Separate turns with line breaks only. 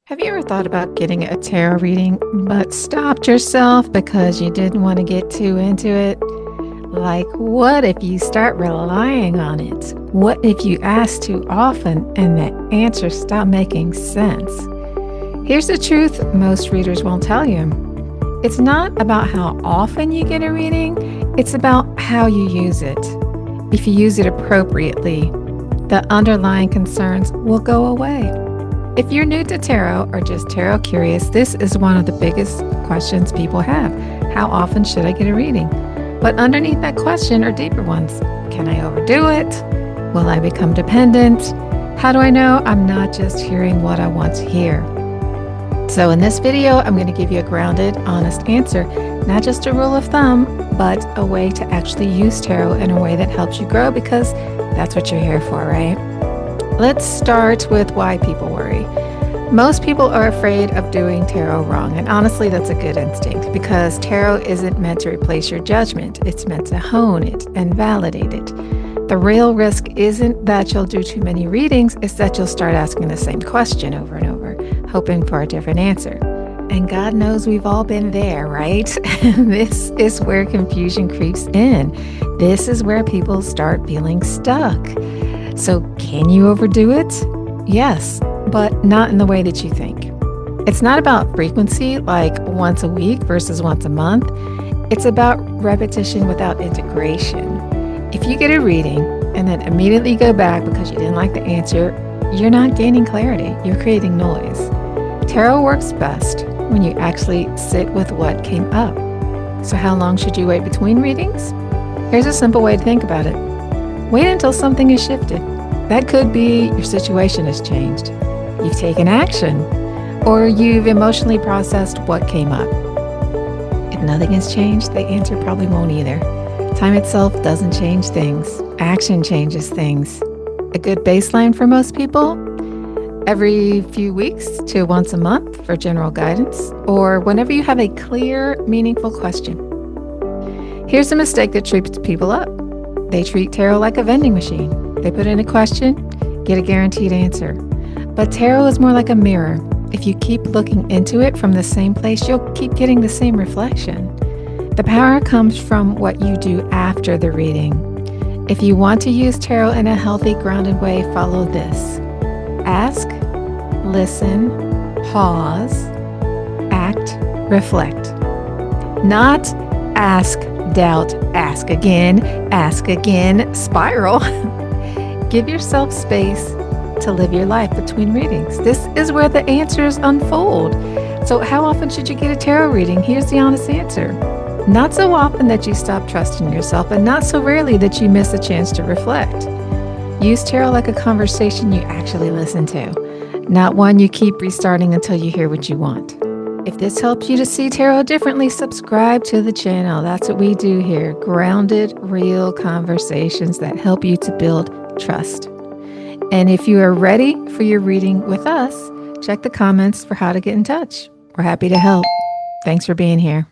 Have you ever thought about getting a tarot reading, but stopped yourself because you didn't want to get too into it? Like, what if you start relying on it? What if you ask too often and the answers stop making sense? Here's the truth most readers won't tell you. It's not about how often you get a reading, it's about how you use it. If you use it appropriately, the underlying concerns will go away. If you're new to tarot or just tarot curious, this is one of the biggest questions people have. How often should I get a reading? But underneath that question are deeper ones. Can I overdo it? Will I become dependent? How do I know I'm not just hearing what I want to hear? So in this video, I'm going to give you a grounded, honest answer, not just a rule of thumb, but a way to actually use tarot in a way that helps you grow, because that's what you're here for, right? Let's start with why people worry. Most people are afraid of doing tarot wrong, and honestly, that's a good instinct, because tarot isn't meant to replace your judgment. It's meant to hone it and validate it. The real risk isn't that you'll do too many readings, it's that you'll start asking the same question over and over, hoping for a different answer. And God knows we've all been there, right? This is where confusion creeps in. This is where people start feeling stuck. So can you overdo it? Yes, but not in the way that you think. It's not about frequency, like once a week versus once a month. It's about repetition without integration. If you get a reading and then immediately go back because you didn't like the answer, you're not gaining clarity, you're creating noise. Tarot works best when you actually sit with what came up. So how long should you wait between readings? Here's a simple way to think about it. Wait until something is shifted. That could be your situation has changed, you've taken action, or you've emotionally processed what came up. If nothing has changed, the answer probably won't either. Time itself doesn't change things. Action changes things. A good baseline for most people, every few weeks to once a month for general guidance, or whenever you have a clear, meaningful question. Here's a mistake that trips people up. They treat tarot like a vending machine. They put in a question, get a guaranteed answer. But tarot is more like a mirror. If you keep looking into it from the same place, you'll keep getting the same reflection. The power comes from what you do after the reading. If you want to use tarot in a healthy, grounded way, follow this. Ask, listen, pause, act, reflect. Not ask, doubt, ask again, spiral. Give yourself space to live your life between readings. This is where the answers unfold. So how often should you get a tarot reading? Here's the honest answer. Not so often that you stop trusting yourself, and not so rarely that you miss a chance to reflect. Use tarot like a conversation you actually listen to, not one you keep restarting until you hear what you want. If this helps you to see tarot differently, subscribe to the channel. That's what we do here. Grounded, real conversations that help you to build trust. And if you are ready for your reading with us, check the comments for how to get in touch. We're happy to help. Thanks for being here.